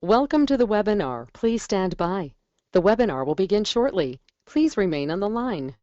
Welcome to the webinar. Please stand by. The webinar will begin shortly. Please remain on the line.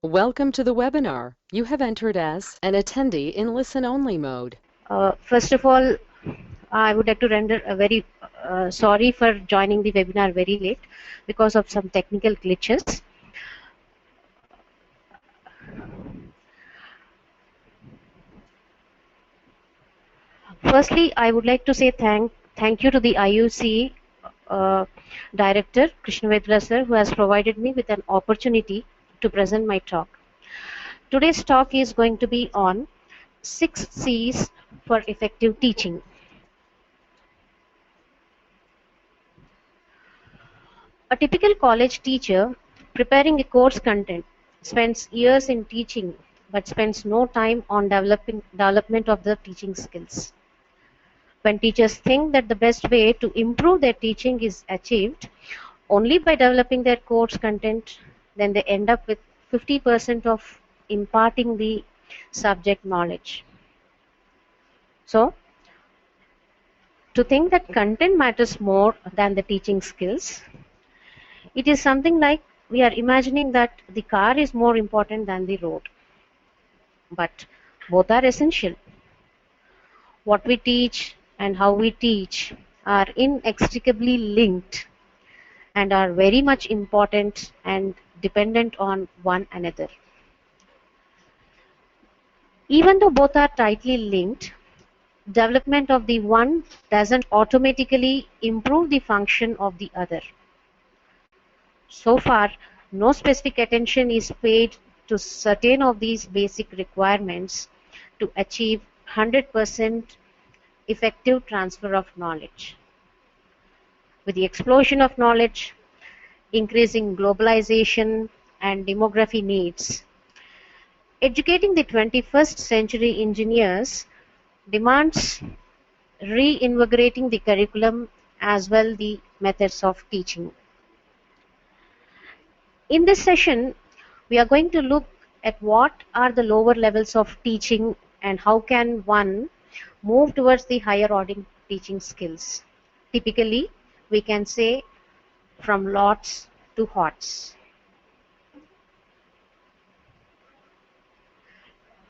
Welcome to the webinar. You have entered as an attendee in listen-only mode. First of all, I would like to render a very sorry for joining the webinar very late because of some technical glitches. Firstly, I would like to say thank you to the IUCEE Director, Krishnavedra sir, who has provided me with an opportunity to present my talk. Today's talk is going to be on 6 C's for effective teaching. A typical college teacher preparing a course content spends years in teaching but spends no time on development of the teaching skills. When teachers think that the best way to improve their teaching is achieved only by developing their course content, then they end up with 50% of imparting the subject knowledge. So, to think that content matters more than the teaching skills, it is something like we are imagining that the car is more important than the road. But both are essential. What we teach and how we teach are inextricably linked and are very much important and dependent on one another. Even though both are tightly linked, development of the one doesn't automatically improve the function of the other. So far, no specific attention is paid to certain of these basic requirements to achieve 100% effective transfer of knowledge. With the explosion of knowledge, increasing globalization and demography needs, educating the 21st century engineers demands reinvigorating the curriculum as well the methods of teaching. In this session, we are going to look at what are the lower levels of teaching and how can one move towards the higher order teaching skills. Typically, we can say from lots to hots.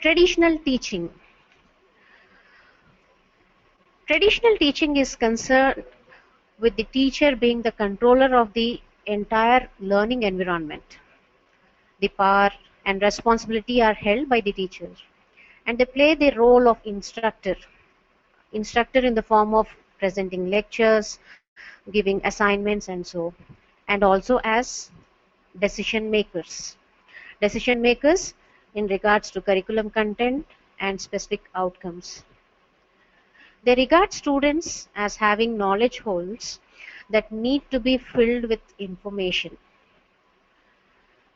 Traditional teaching. Traditional teaching is concerned with the teacher being the controller of the entire learning environment. The power and responsibility are held by the teacher, and they play the role of instructor in the form of presenting lectures, giving assignments and so, and also as decision makers in regards to curriculum content and specific outcomes. They regard students as having knowledge holes that need to be filled with information.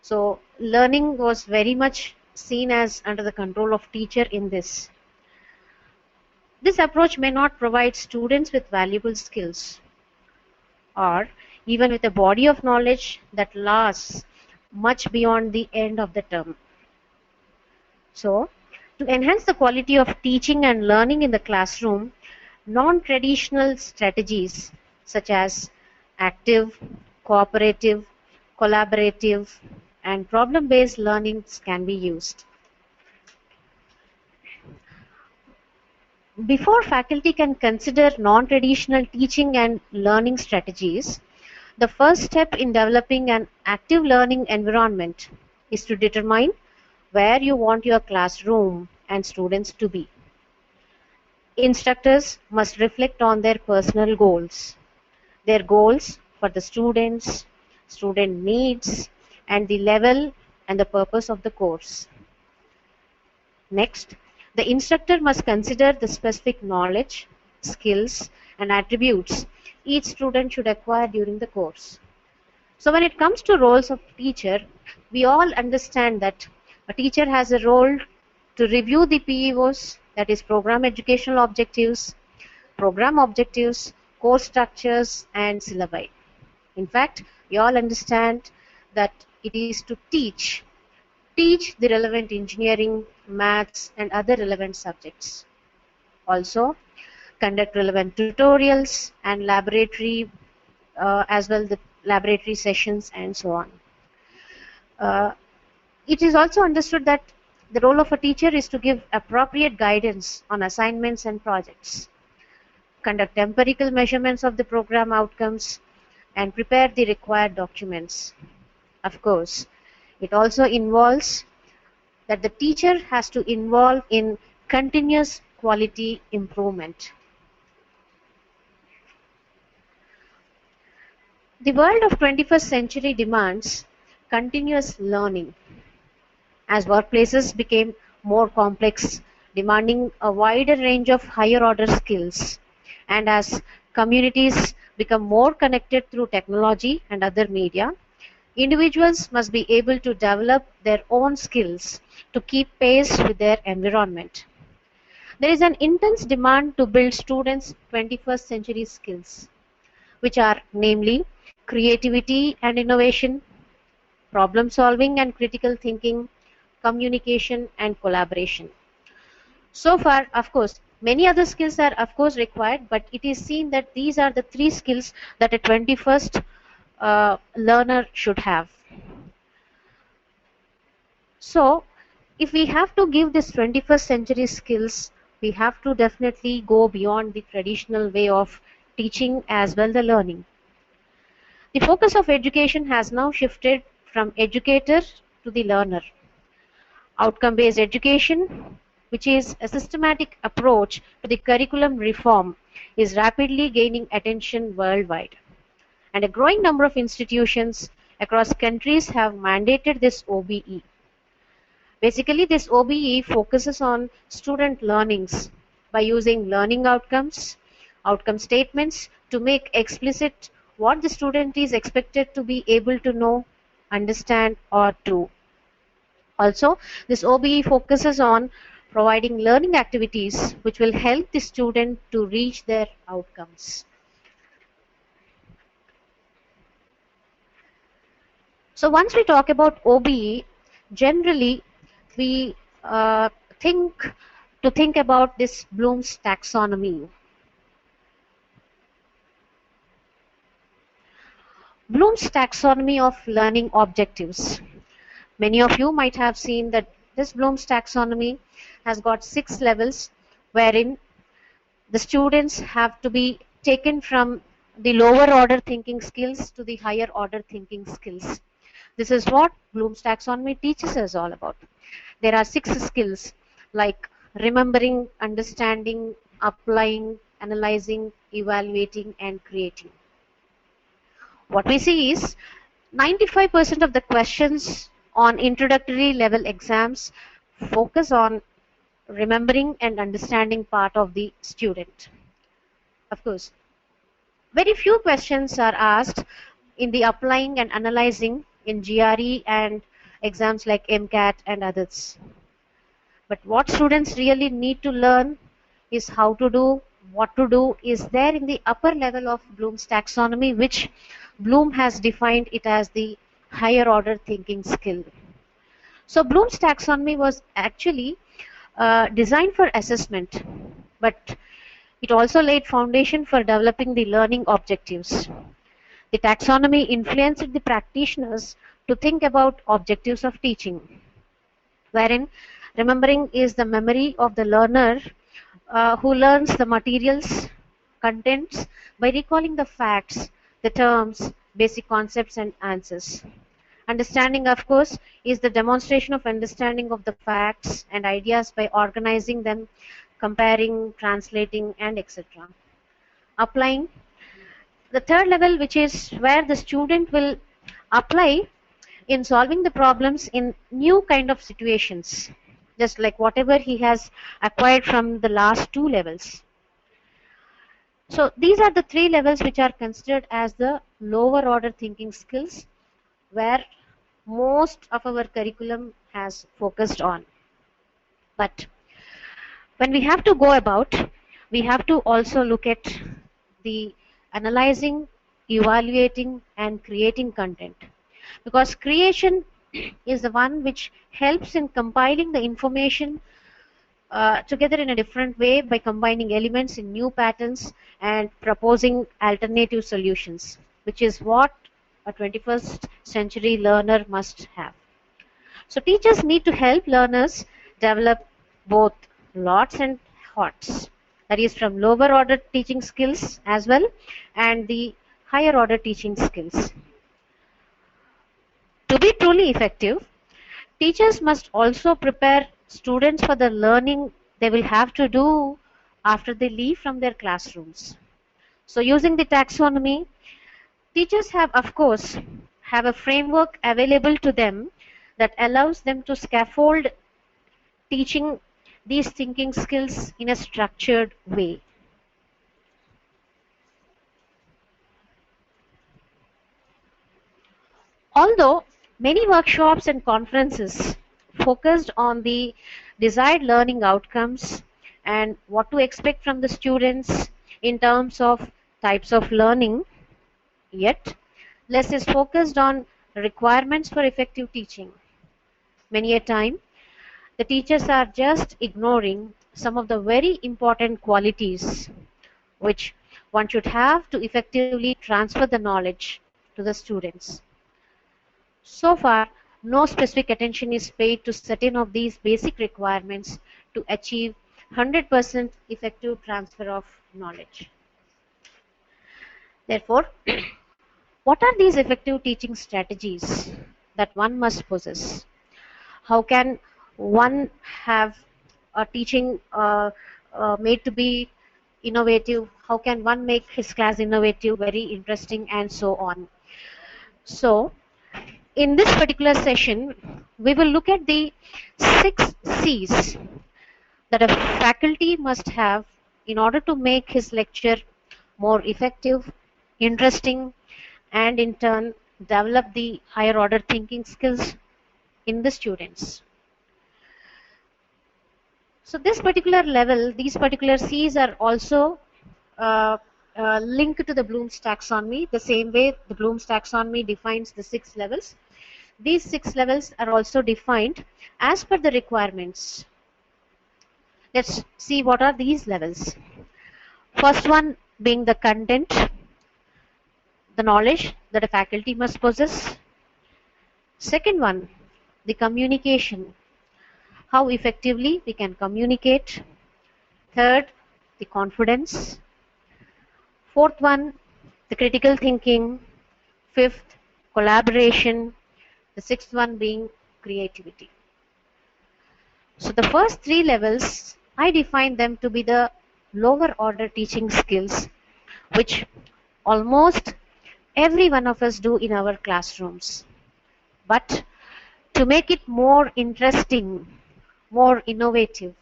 So learning was very much seen as under the control of teacher in this. This approach may not provide students with valuable skills or even with a body of knowledge that lasts much beyond the end of the term. So, to enhance the quality of teaching and learning in the classroom, non-traditional strategies such as active, cooperative, collaborative, and problem-based learnings can be used. Before faculty can consider non-traditional teaching and learning strategies, the first step in developing an active learning environment is to determine where you want your classroom and students to be. Instructors must reflect on their personal goals for the students, student needs, and the level and the purpose of the course. Next, the instructor must consider the specific knowledge, skills, and attributes each student should acquire during the course. So when it comes to roles of teacher, we all understand that a teacher has a role to review the PEOs, that is program educational objectives, program objectives, course structures, and syllabi. In fact, we all understand that it is to teach the relevant engineering, maths, and other relevant subjects. Also, conduct relevant tutorials and laboratory as well the laboratory sessions and so on. It is also understood that the role of a teacher is to give appropriate guidance on assignments and projects, conduct empirical measurements of the program outcomes, and prepare the required documents. Of course, it also involves that the teacher has to involve in continuous quality improvement. The world of 21st century demands continuous learning as workplaces became more complex, demanding a wider range of higher order skills, and as communities become more connected through technology and other media, individuals must be able to develop their own skills to keep pace with their environment. There is an intense demand to build students' 21st century skills, which are namely creativity and innovation, problem solving and critical thinking, communication and collaboration. So far, of course, many other skills are of course required, but it is seen that these are the three skills that a 21st learner should have. So, if we have to give this 21st century skills, we have to definitely go beyond the traditional way of teaching as well the learning. The focus of education has now shifted from educator to the learner. Outcome-based education, which is a systematic approach to the curriculum reform, is rapidly gaining attention worldwide. And a growing number of institutions across countries have mandated this OBE. Basically, this OBE focuses on student learnings by using learning outcomes, outcome statements to make explicit what the student is expected to be able to know, understand, or do. Also, this OBE focuses on providing learning activities which will help the student to reach their outcomes. So once we talk about OBE, generally we think about this Bloom's taxonomy. Bloom's taxonomy of learning objectives. Many of you might have seen that this Bloom's taxonomy has got 6 levels wherein the students have to be taken from the lower order thinking skills to the higher order thinking skills. This is what Bloom's taxonomy teaches us all about. There are 6 skills like remembering, understanding, applying, analyzing, evaluating, and creating. What we see is 95% of the questions on introductory level exams focus on remembering and understanding part of the student. Of course, very few questions are asked in the applying and analyzing in GRE and exams like MCAT and others. But what students really need to learn is how to do, what to do is there in the upper level of Bloom's taxonomy, which Bloom has defined it as the higher order thinking skill. So Bloom's taxonomy was actually designed for assessment, but it also laid foundation for developing the learning objectives. The taxonomy influenced the practitioners to think about objectives of teaching, wherein remembering is the memory of the learner who learns the materials, contents by recalling the facts, the terms, basic concepts and answers. Understanding, of course, is the demonstration of understanding of the facts and ideas by organizing them, comparing, translating, and etc. Applying, the third level, which is where the student will apply in solving the problems in new kind of situations, just like whatever he has acquired from the last 2 levels. So these are the 3 levels which are considered as the lower order thinking skills, where most of our curriculum has focused on. But when we have to go about, we have to also look at the analyzing, evaluating, and creating content, because creation is the one which helps in compiling the information together in a different way by combining elements in new patterns and proposing alternative solutions, which is what a 21st century learner must have. So teachers need to help learners develop both lots and hots. That is from lower order teaching skills as well and the higher order teaching skills. To be truly effective, teachers must also prepare students for the learning they will have to do after they leave from their classrooms. So using the taxonomy, teachers have, of course, have a framework available to them that allows them to scaffold teaching these thinking skills in a structured way. Although many workshops and conferences focused on the desired learning outcomes and what to expect from the students in terms of types of learning, yet less is focused on requirements for effective teaching. Many a time, the teachers are just ignoring some of the very important qualities which one should have to effectively transfer the knowledge to the students. So far, no specific attention is paid to certain of these basic requirements to achieve 100% effective transfer of knowledge. Therefore, what are these effective teaching strategies that one must possess? How can one have a teaching made to be innovative? How can one make his class innovative, very interesting, and so on? So, in this particular session, we will look at the 6 C's that a faculty must have in order to make his lecture more effective, interesting, and in turn develop the higher order thinking skills in the students. So this particular level, these particular C's are also linked to the Bloom's taxonomy, the same way the Bloom's taxonomy defines the 6 levels. These 6 levels are also defined as per the requirements. Let's see what are these levels. First one being the content, the knowledge that a faculty must possess. Second one, the communication, how effectively we can communicate. Third, the confidence. Fourth one, the critical thinking. Fifth, collaboration. The sixth one being creativity. So the first 3 levels, I define them to be the lower order teaching skills, which almost every one of us do in our classrooms. But to make it more interesting, more innovative,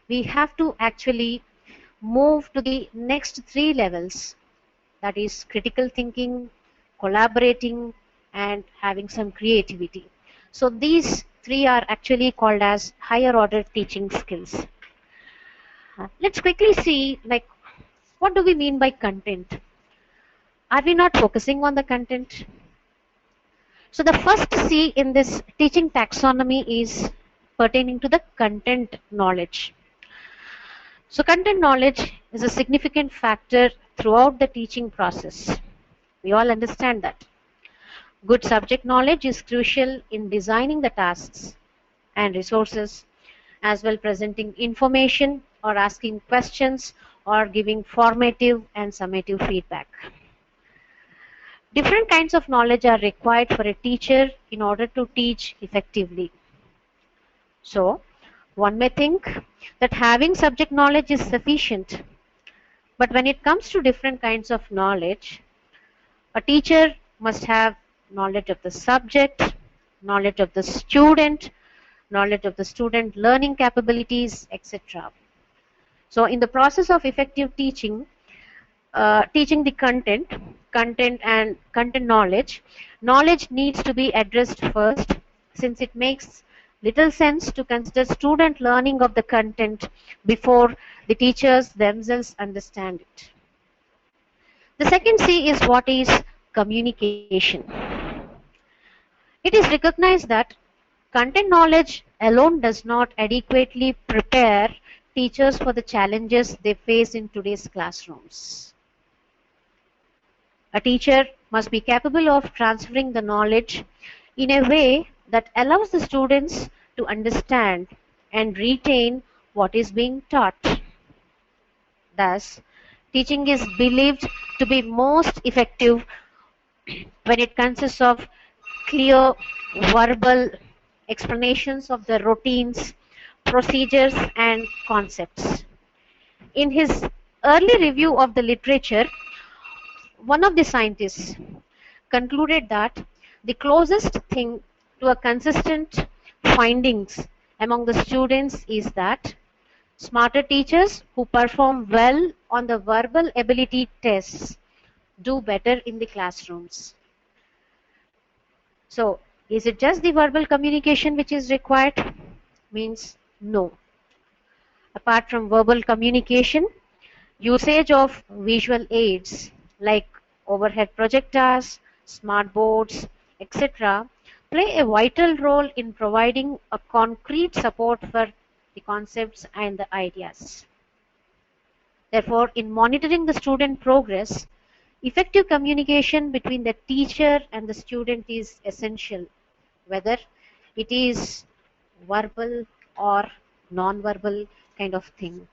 we have to actually move to the next 3 levels, that is critical thinking, collaborating, and having some creativity. So these 3 are actually called as higher order teaching skills. Let's quickly see, like, what do we mean by content? Are we not focusing on the content? So the first C in this teaching taxonomy is pertaining to the content knowledge. So content knowledge is a significant factor throughout the teaching process. We all understand that. Good subject knowledge is crucial in designing the tasks and resources, as well presenting information or asking questions or giving formative and summative feedback. Different kinds of knowledge are required for a teacher in order to teach effectively. So, one may think that having subject knowledge is sufficient, but when it comes to different kinds of knowledge, a teacher must have knowledge of the subject, knowledge of the student learning capabilities, etc. So, in the process of effective teaching, teaching the content and content knowledge needs to be addressed first, since it makes little sense to consider student learning of the content before the teachers themselves understand it. The second C is what is communication. It is recognized that content knowledge alone does not adequately prepare teachers for the challenges they face in today's classrooms. A teacher must be capable of transferring the knowledge in a way that allows the students to understand and retain what is being taught. Thus, teaching is believed to be most effective when it consists of clear verbal explanations of the routines, procedures, and concepts. In his early review of the literature, one of the scientists concluded that the closest thing to a consistent findings among the students is that smarter teachers who perform well on the verbal ability tests do better in the classrooms. So, is it just the verbal communication which is required? Means no. Apart from verbal communication, usage of visual aids like overhead projectors, smart boards, etc. play a vital role in providing a concrete support for the concepts and the ideas. Therefore, in monitoring the student progress, effective communication between the teacher and the student is essential, whether it is verbal or non-verbal kind of thing.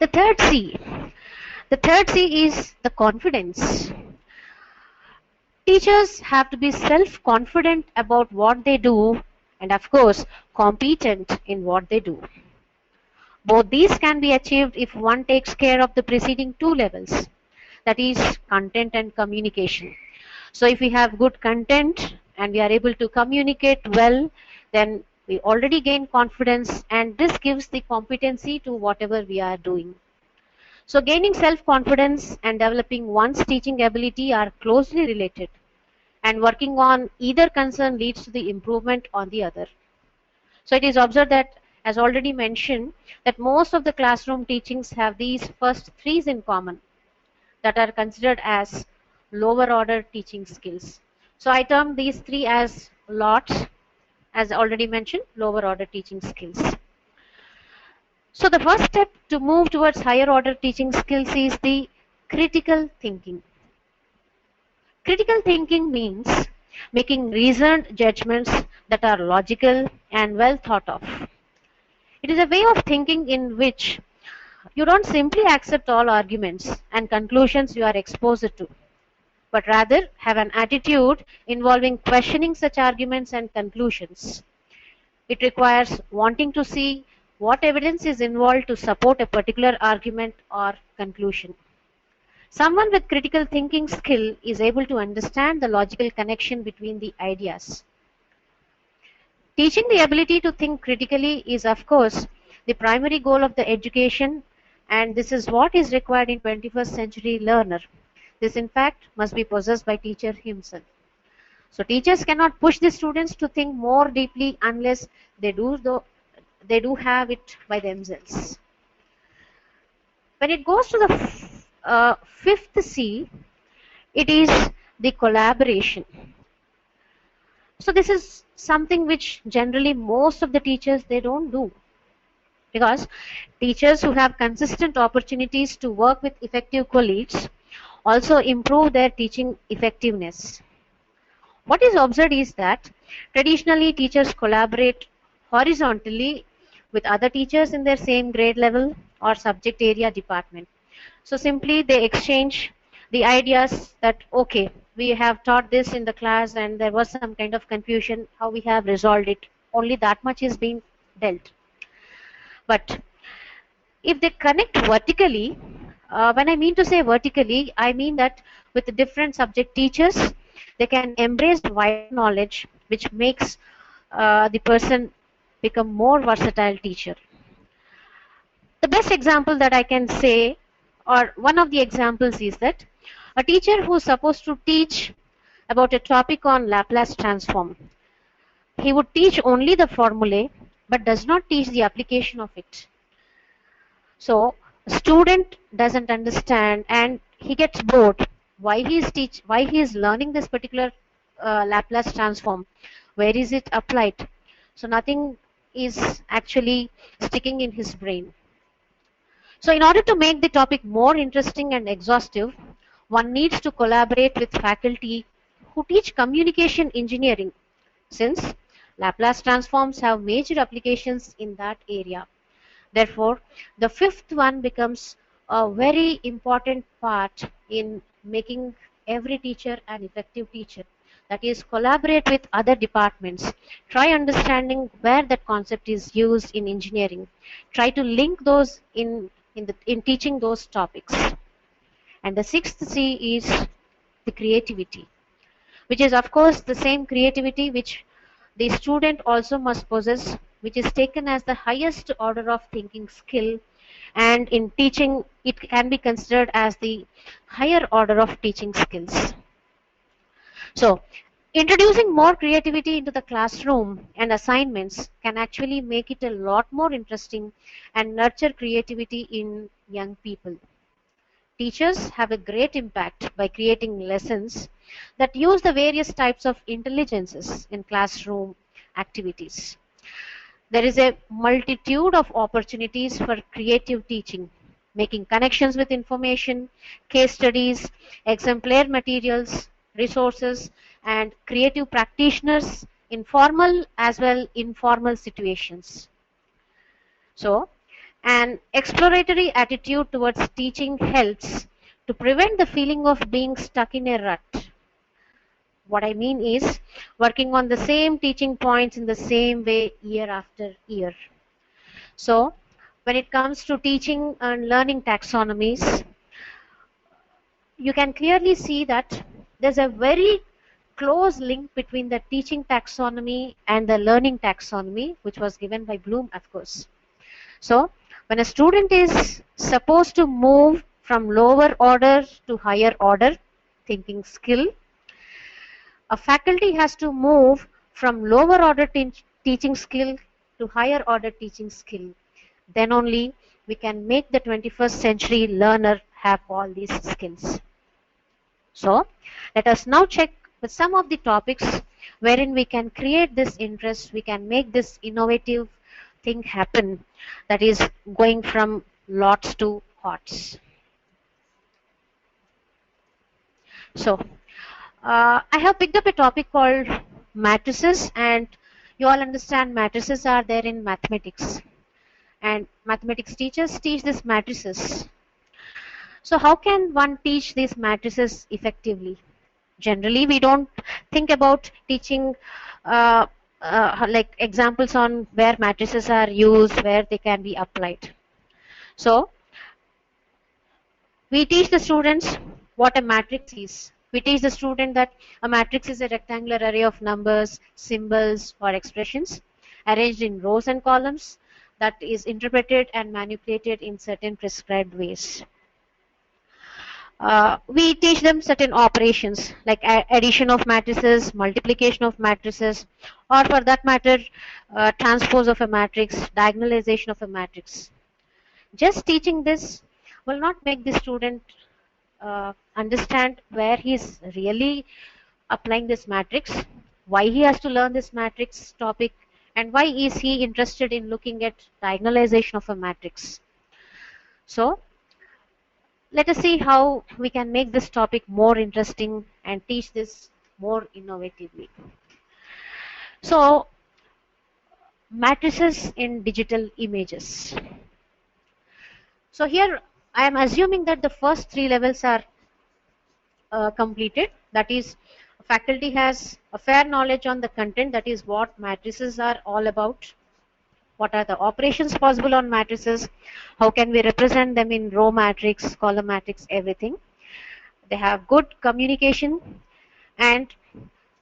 The third C. The third C is the confidence. Teachers have to be self-confident about what they do and, of course, competent in what they do. Both these can be achieved if one takes care of the preceding two levels, that is, content and communication. So, if we have good content and we are able to communicate well, then we already gain confidence, and this gives the competency to whatever we are doing. So, gaining self-confidence and developing one's teaching ability are closely related, and working on either concern leads to the improvement on the other. So, it is observed that, as already mentioned, that most of the classroom teachings have these first threes in common that are considered as lower order teaching skills. So, I term these three as LOTS, as already mentioned, lower order teaching skills. So, the first step to move towards higher order teaching skills is the critical thinking. Critical thinking means making reasoned judgments that are logical and well thought of. It is a way of thinking in which you don't simply accept all arguments and conclusions you are exposed to, but rather have an attitude involving questioning such arguments and conclusions. It requires wanting to see what evidence is involved to support a particular argument or conclusion. Someone with critical thinking skill is able to understand the logical connection between the ideas. Teaching the ability to think critically is, of course, the primary goal of the education, and this is what is required in 21st century learner. This, in fact, must be possessed by teacher himself. So, teachers cannot push the students to think more deeply unless they do have it by themselves. When it goes to the fifth C, it is the collaboration. So, this is something which generally most of the teachers they don't do, because teachers who have consistent opportunities to work with effective colleagues also improve their teaching effectiveness. What is observed is that traditionally teachers collaborate horizontally with other teachers in their same grade level or subject area department. So simply they exchange the ideas that, okay, we have taught this in the class and there was some kind of confusion, how we have resolved it, only that much is being dealt. But if they connect vertically, when I mean to say vertically, I mean that with the different subject teachers, they can embrace wider knowledge, which makes the person become more versatile teacher. The best example that I can say, or one of the examples, is that a teacher who is supposed to teach about a topic on Laplace transform, he would teach only the formulae but does not teach the application of it. So, a student doesn't understand and he gets bored. Why he is learning this particular Laplace transform? Where is it applied? So nothing is actually sticking in his brain. So in order to make the topic more interesting and exhaustive, one needs to collaborate with faculty who teach communication engineering, since Laplace transforms have major applications in that area. Therefore, the fifth one becomes a very important part in making every teacher an effective teacher. That is, collaborate with other departments. Try understanding where that concept is used in engineering. Try to link those in teaching those topics. And the sixth C is the creativity, which is of course the same creativity which the student also must possess, which is taken as the highest order of thinking skill, and in teaching it can be considered as the higher order of teaching skills. So introducing more creativity into the classroom and assignments can actually make it a lot more interesting and nurture creativity in young people. Teachers have a great impact by creating lessons that use the various types of intelligences in classroom activities. There is a multitude of opportunities for creative teaching, making connections with information, case studies, exemplar materials, resources, and creative practitioners in formal as well informal situations. So, an exploratory attitude towards teaching helps to prevent the feeling of being stuck in a rut. What I mean is working on the same teaching points in the same way year after year. So, when it comes to teaching and learning taxonomies, you can clearly see that there's a very close link between the teaching taxonomy and the learning taxonomy, which was given by Bloom, of course. So, when a student is supposed to move from lower order to higher order thinking skill, a faculty has to move from lower order teaching skill to higher order teaching skill. Then only we can make the 21st century learner have all these skills. So, let us now check with some of the topics wherein we can create this interest, we can make this innovative thing happen, that is going from lots to hots. So, I have picked up a topic called matrices, and you all understand matrices are there in mathematics, and mathematics teachers teach these matrices. So how can one teach these matrices effectively? Generally, we don't think about teaching like examples on where matrices are used, where they can be applied. So we teach the students what a matrix is. We teach the student that a matrix is a rectangular array of numbers, symbols, or expressions arranged in rows and columns that is interpreted and manipulated in certain prescribed ways. We teach them certain operations like addition of matrices, multiplication of matrices, or for that matter, transpose of a matrix, diagonalization of a matrix. Just teaching this will not make the student understand where he is really applying this matrix, why he has to learn this matrix topic, and why is he interested in looking at diagonalization of a matrix. So, let us see how we can make this topic more interesting and teach this more innovatively. So, matrices in digital images. So here I am assuming that the first three levels are completed. That is, faculty has a fair knowledge on the content, that is what matrices are all about. What are the operations possible on matrices? How can we represent them in row matrix, column matrix, everything. They have good communication, and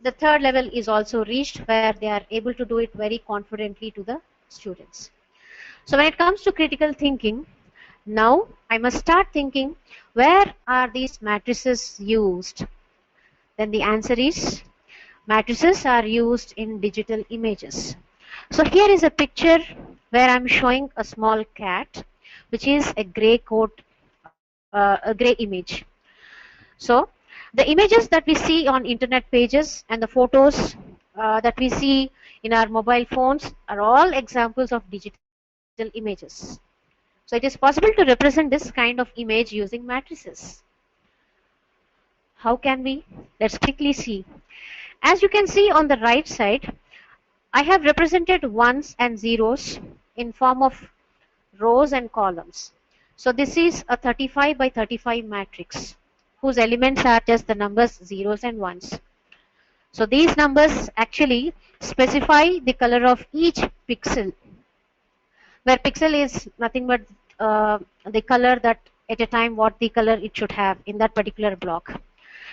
the third level is also reached where they are able to do it very confidently to the students. So when it comes to critical thinking, now I must start thinking, where are these matrices used? Then the answer is, matrices are used in digital images. So here is a picture where I'm showing a small cat, which is a gray coat, a gray image. So the images that we see on internet pages and the photos that we see in our mobile phones are all examples of digital images. So it is possible to represent this kind of image using matrices. How can we? Let's quickly see. As you can see on the right side, I have represented ones and zeros in form of rows and columns. So this is a 35 by 35 matrix whose elements are just the numbers zeros and ones. So these numbers actually specify the color of each pixel, where pixel is nothing but the color that at a time what the color it should have in that particular block.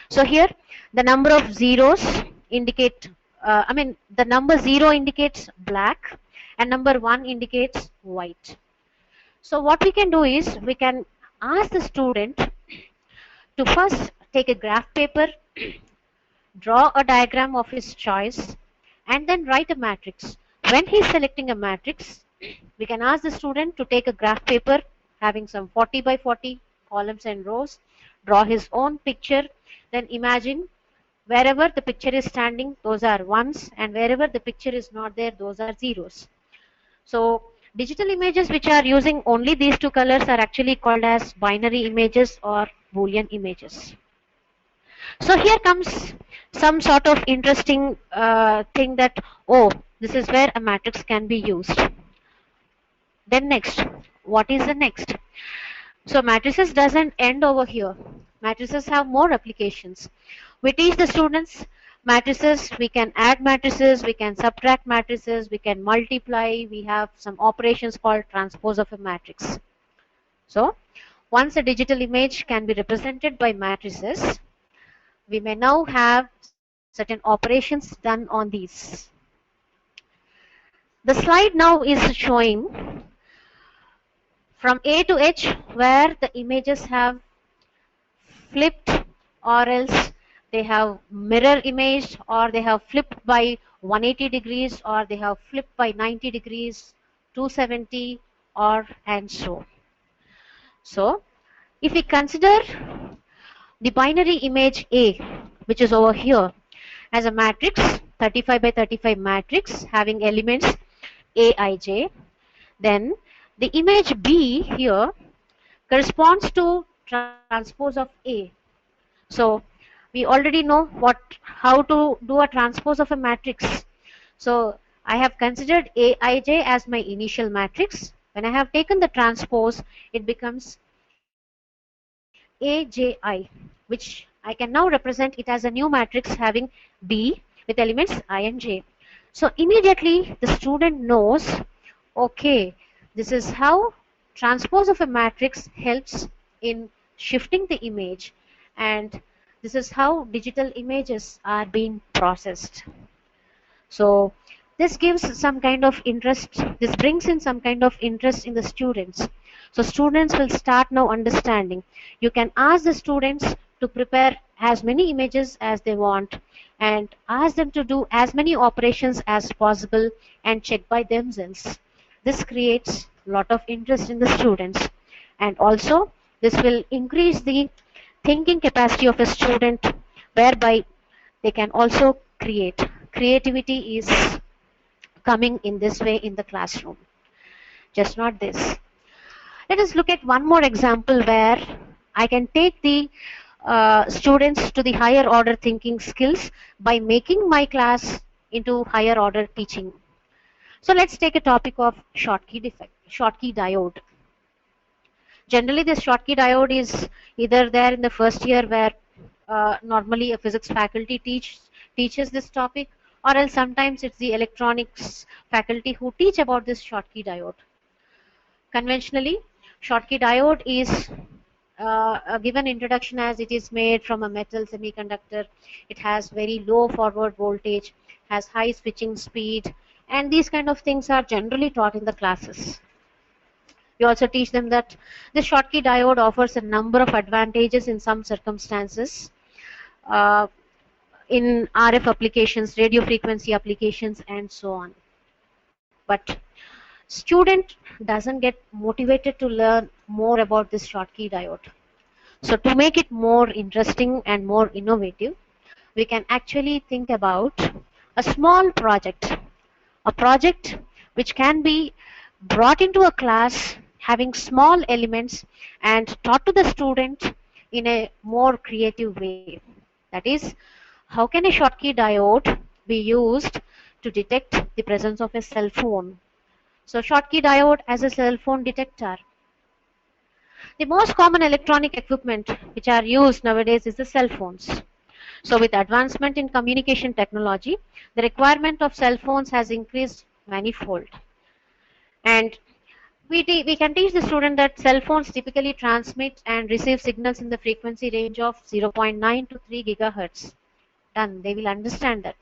So here the number of zeros indicate, the number 0 indicates black and number 1 indicates white. So what we can do is we can ask the student to first take a graph paper, draw a diagram of his choice, and then write a matrix. When he is selecting a matrix, we can ask the student to take a graph paper having some 40 by 40 columns and rows, draw his own picture, then imagine wherever the picture is standing, those are ones, and wherever the picture is not there, those are zeros. So digital images which are using only these two colors are actually called as binary images or Boolean images. So here comes some sort of interesting thing that, oh, this is where a matrix can be used. Then next, what is the next? So matrices doesn't end over here. Matrices have more applications. We teach the students matrices, we can add matrices, we can subtract matrices, we can multiply, we have some operations called transpose of a matrix. So once a digital image can be represented by matrices, we may now have certain operations done on these. The slide now is showing from A to H where the images have flipped, or else they have mirror image, or they have flipped by 180 degrees, or they have flipped by 90 degrees, 270, or and so. So if we consider the binary image A, which is over here, as a matrix, 35 by 35 matrix having elements Aij, then the image B here corresponds to transpose of A. So we already know how to do a transpose of a matrix. So I have considered Aij as my initial matrix. When I have taken the transpose, it becomes Aj, which I can now represent it as a new matrix having B with elements I and J. So immediately the student knows, okay, this is how transpose of a matrix helps in shifting the image, and this is how digital images are being processed. So this gives some kind of interest, this brings in some kind of interest in the students. So students will start now understanding. You can ask the students to prepare as many images as they want and ask them to do as many operations as possible and check by themselves. This creates a lot of interest in the students, and also this will increase the thinking capacity of a student, whereby they can also create. Creativity is coming in this way in the classroom. Just not this. Let us look at one more example where I can take the students to the higher order thinking skills by making my class into higher order teaching. So let's take a topic of Schottky diode. Generally, this Schottky diode is either there in the first year, where normally a physics faculty teaches this topic, or else sometimes it's the electronics faculty who teach about this Schottky diode. Conventionally, Schottky diode is a given introduction as it is made from a metal semiconductor. It has very low forward voltage, has high switching speed, and these kind of things are generally taught in the classes. We also teach them that the Schottky diode offers a number of advantages in some circumstances, in RF applications, radio frequency applications, and so on. But student doesn't get motivated to learn more about this Schottky diode. So to make it more interesting and more innovative, we can actually think about a small project, a project which can be brought into a class having small elements and taught to the student in a more creative way. That is, how can a Schottky diode be used to detect the presence of a cell phone? So Schottky diode as a cell phone detector. The most common electronic equipment which are used nowadays is the cell phones. So with advancement in communication technology, the requirement of cell phones has increased manifold. And we can teach the student that cell phones typically transmit and receive signals in the frequency range of 0.9 to 3 gigahertz. Done. They will understand that.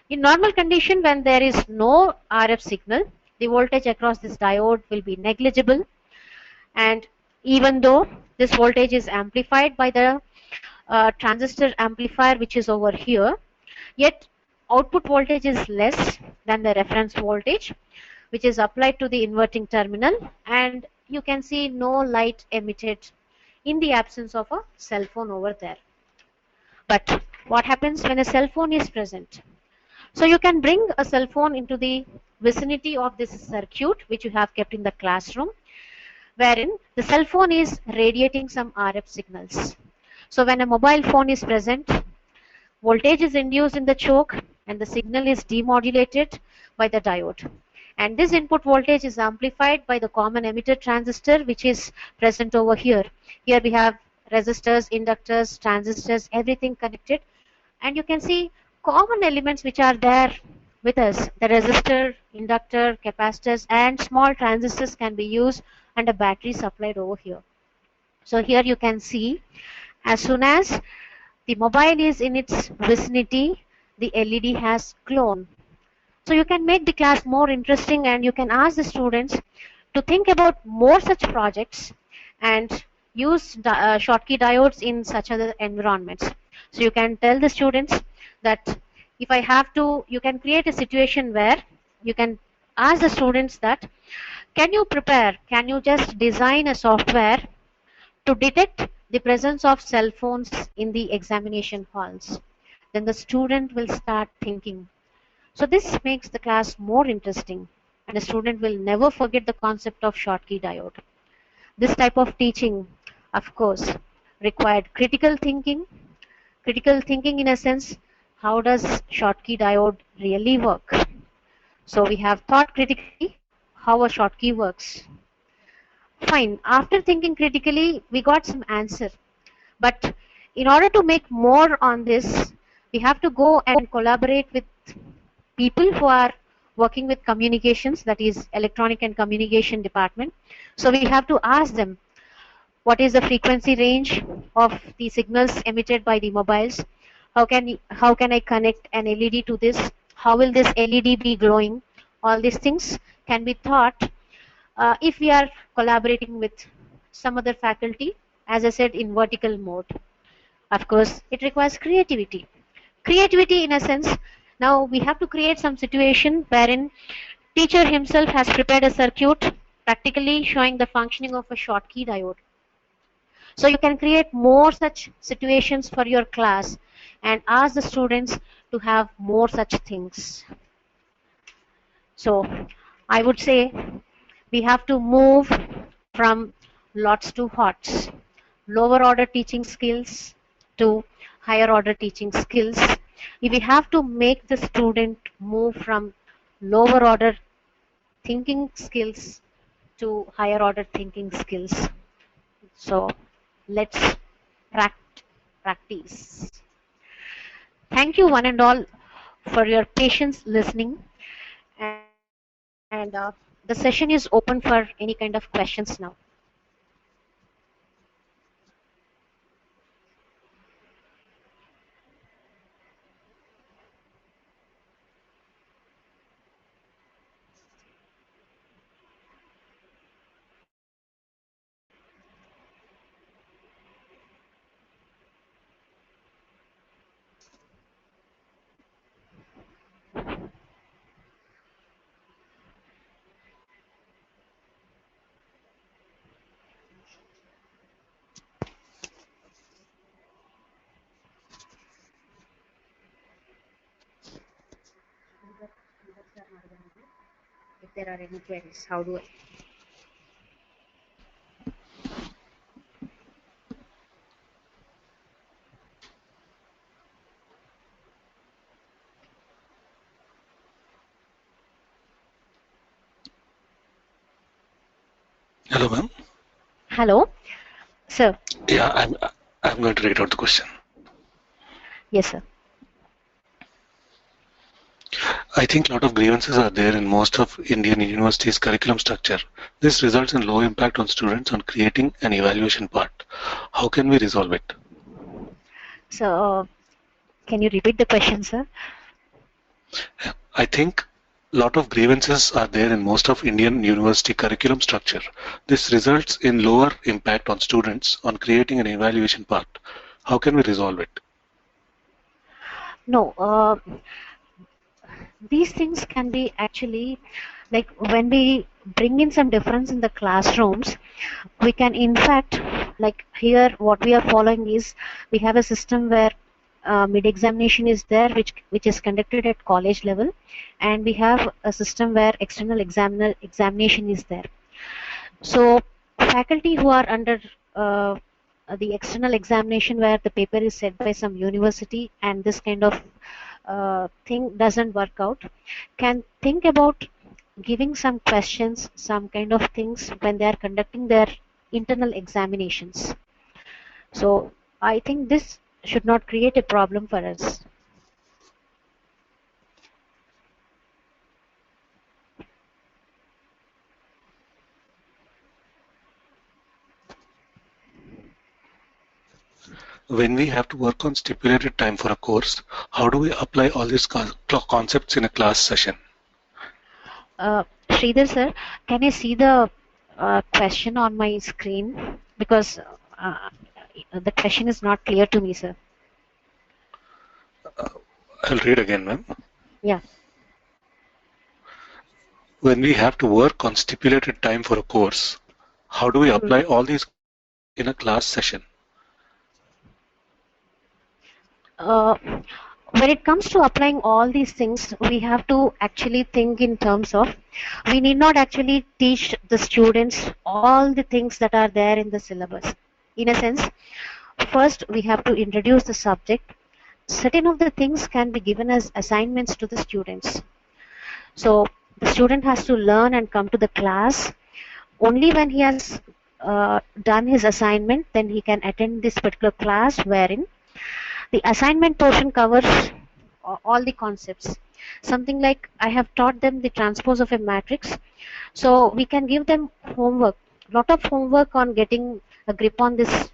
In normal condition, when there is no RF signal, the voltage across this diode will be negligible, and even though this voltage is amplified by the transistor amplifier which is over here, yet output voltage is less than the reference voltage which is applied to the inverting terminal, and you can see no light emitted in the absence of a cell phone over there. But what happens when a cell phone is present? So you can bring a cell phone into the vicinity of this circuit which you have kept in the classroom, wherein the cell phone is radiating some RF signals. So when a mobile phone is present, voltage is induced in the choke and the signal is demodulated by the diode. And this input voltage is amplified by the common emitter transistor which is present over here. Here we have resistors, inductors, transistors, everything connected. And you can see common elements which are there with us. The resistor, inductor, capacitors and small transistors can be used, and a battery supplied over here. So here you can see, as soon as the mobile is in its vicinity, the LED has glown. So you can make the class more interesting, and you can ask the students to think about more such projects and use Schottky diodes in such other environments. So you can tell the students that if I have to, you can create a situation where you can ask the students that, can you just design a software to detect the presence of cell phones in the examination halls? Then the student will start thinking. So this makes the class more interesting, and the student will never forget the concept of Schottky diode. This type of teaching, of course, required critical thinking in a sense, how does Schottky diode really work? So we have thought critically how a Schottky works. Fine, after thinking critically, we got some answer. But in order to make more on this, we have to go and collaborate with people who are working with communications, that is electronic and communication department. So we have to ask them, what is the frequency range of the signals emitted by the mobiles? How can I connect an LED to this? How will this LED be glowing? All these things can be taught if we are collaborating with some other faculty, as I said, in vertical mode. Of course, it requires creativity. Creativity in a sense, now we have to create some situation wherein teacher himself has prepared a circuit practically showing the functioning of a Schottky diode. So you can create more such situations for your class and ask the students to have more such things. So I would say we have to move from lots to hots, lower order teaching skills to higher order teaching skills. If we have to make the student move from lower order thinking skills to higher order thinking skills. So let's practice. Thank you one and all for your patience listening, and the session is open for any kind of questions now. If there are any queries, how do I? Hello, ma'am. Hello, sir. Yeah, I'm going to read out the question. Yes, sir. I think a lot of grievances are there in most of Indian universities' curriculum structure. This results in low impact on students on creating an evaluation part. How can we resolve it? So, can you repeat the question, sir? I think a lot of grievances are there in most of Indian university curriculum structure. This results in lower impact on students on creating an evaluation part. How can we resolve it? No, these things can be actually like when we bring in some difference in the classrooms, we can in fact, like here what we are following is we have a system where mid examination is there, which is conducted at college level, and we have a system where external examination is there. So faculty who are under uh, the external examination where the paper is set by some university and this kind of thing doesn't work out, can think about giving some questions, some kind of things when they are conducting their internal examinations. So I think this should not create a problem for us. When we have to work on stipulated time for a course, how do we apply all these concepts in a class session? Sridhar sir, can I see the question on my screen? Because uh, the question is not clear to me, sir. I'll read again, ma'am. Yeah. When we have to work on stipulated time for a course, how do we Mhm. apply all these in a class session? Uh, when it comes to applying all these things, we have to actually think in terms of we need not actually teach the students all the things that are there in the syllabus. In a sense, first we have to introduce the subject. Certain of the things can be given as assignments to the students. So the student has to learn and come to the class. Only when he has done his assignment, then he can attend this particular class wherein the assignment portion covers all the concepts. Something like I have taught them the transpose of a matrix. So we can give them homework, lot of homework on getting a grip on this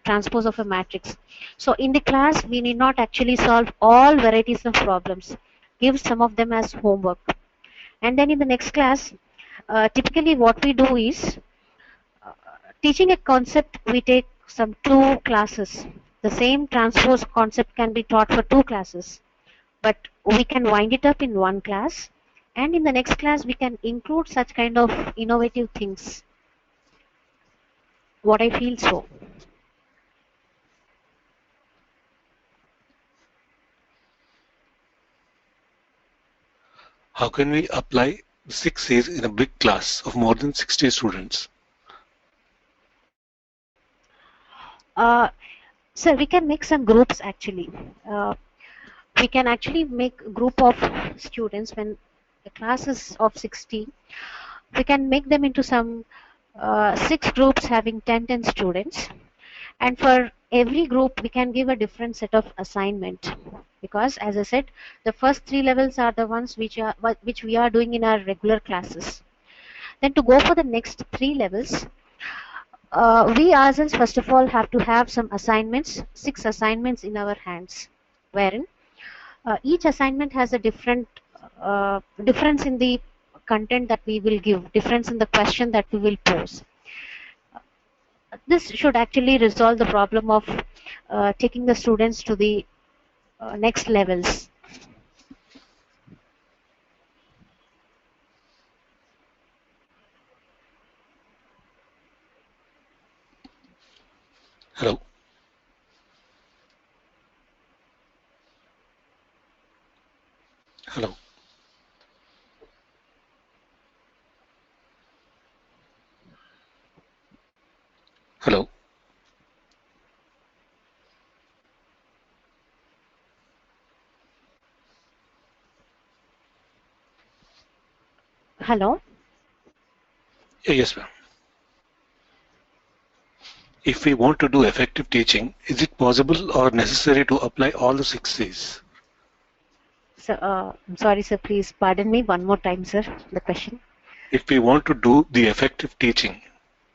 transpose of a matrix. So in the class, we need not actually solve all varieties of problems. Give some of them as homework. And then in the next class, typically what we do is teaching a concept, we take some two classes. The same transpose concept can be taught for two classes, but we can wind it up in one class, and in the next class we can include such kind of innovative things. What I feel so. How can we apply 6 C's in a big class of more than 60 students? Uh, so we can make some groups actually. Uh, we can actually make a group of students when the class is of 60. We can make them into some six groups having 10 students, and for every group we can give a different set of assignment, because as I said, the first three levels are the ones which we are doing in our regular classes. Then to go for the next three levels, we ourselves first of all have to have some assignments, six assignments in our hands, wherein each assignment has a difference in the content that we will give, difference in the question that we will pose. This should actually resolve the problem of taking the students to the next levels. Hello. Hello. Hello. Hello. Yes, ma'am. If we want to do effective teaching, is it possible or necessary to apply all the 6 C's? So, I'm sorry, sir. Please pardon me one more time, sir. The question. If we want to do the effective teaching,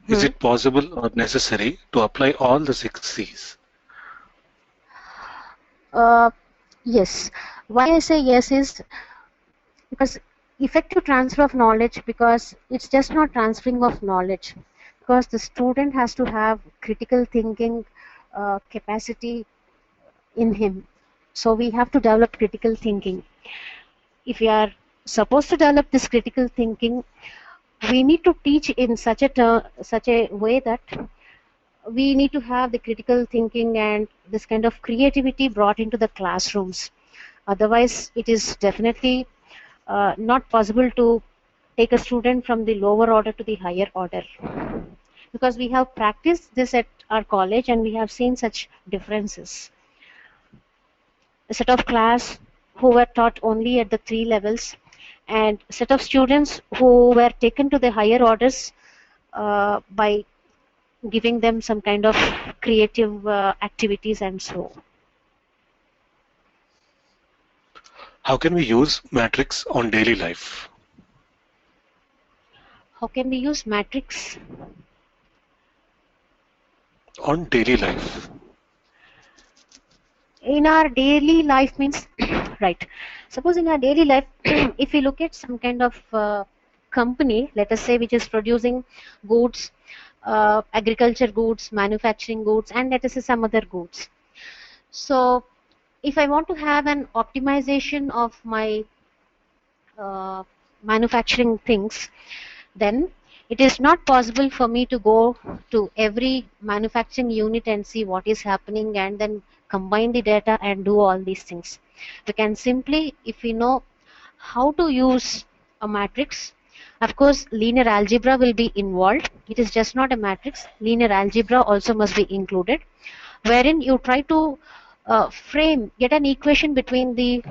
is it possible or necessary to apply all the 6 C's? Yes. Why I say yes is because effective transfer of knowledge, because it's just not transferring of knowledge, because the student has to have critical thinking capacity in him. So we have to develop critical thinking. If we are supposed to develop this critical thinking, we need to teach in such a way that we need to have the critical thinking and this kind of creativity brought into the classrooms. Otherwise, it is definitely not possible to take a student from the lower order to the higher order, because we have practiced this at our college and we have seen such differences. A set of class who were taught only at the 3 levels, and set of students who were taken to the higher orders by giving them some kind of creative activities and so. How can we use matrix on daily life? How can we use matrix on daily life? In our daily life means, right. Suppose in our daily life, if we look at some kind of company, let us say, which is producing goods, agriculture goods, manufacturing goods, and let us say some other goods. So if I want to have an optimization of my manufacturing things, then it is not possible for me to go to every manufacturing unit and see what is happening and then combine the data and do all these things. We can simply, if we know how to use a matrix, of course linear algebra will be involved. It is just not a matrix. Linear algebra also must be included, wherein you try to get an equation between the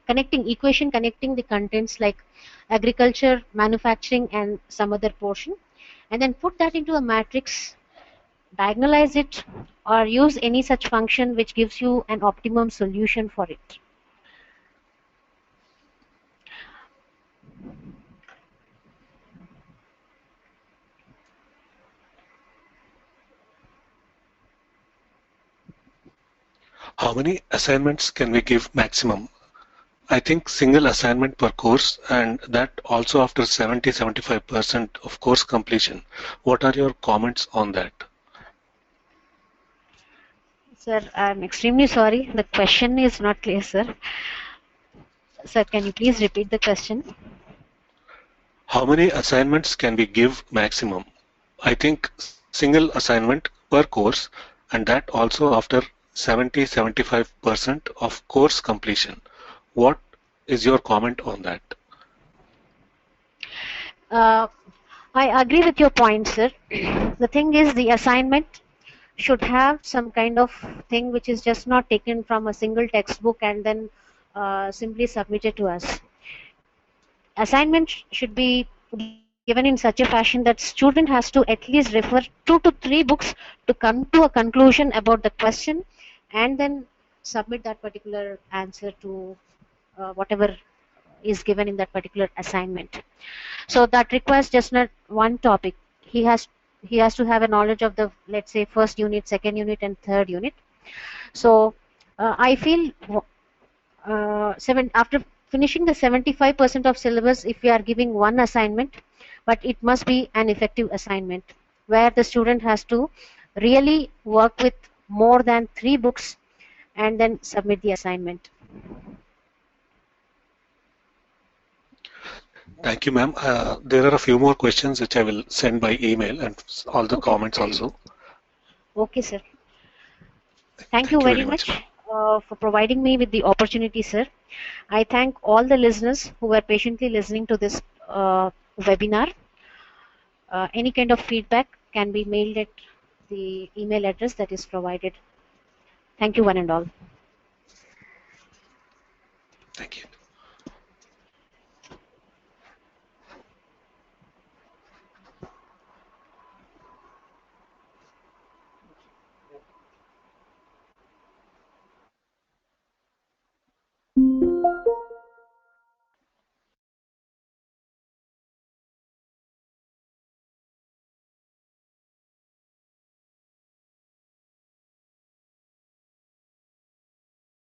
connecting the contents like agriculture, manufacturing, and some other portion, and then put that into a matrix, diagonalize it, or use any such function which gives you an optimum solution for it. How many assignments can we give maximum? I think single assignment per course, and that also after 70-75% of course completion. What are your comments on that? Sir, I'm extremely sorry. The question is not clear, sir. Sir, can you please repeat the question? How many assignments can we give maximum? I think single assignment per course, and that also after 70-75% of course completion. What is your comment on that? I agree with your point, sir. The thing is, the assignment should have some kind of thing which is just not taken from a single textbook and then simply submitted to us. Assignment should be given in such a fashion that student has to at least refer 2 to 3 books to come to a conclusion about the question, and then submit that particular answer to whatever is given in that particular assignment. So that requires just not one topic. He has to have a knowledge of the, let's say, first unit, second unit, and third unit. So I feel after finishing the 75% of syllabus, if we are giving one assignment, but it must be an effective assignment where the student has to really work with more than 3 books and then submit the assignment. Thank you, ma'am. There are a few more questions which I will send by email and all the comments also. Okay, sir. Thank you very much for providing me with the opportunity, sir. I thank all the listeners who were patiently listening to this webinar. Any kind of feedback can be mailed at the email address that is provided. Thank you, one and all. Thank you.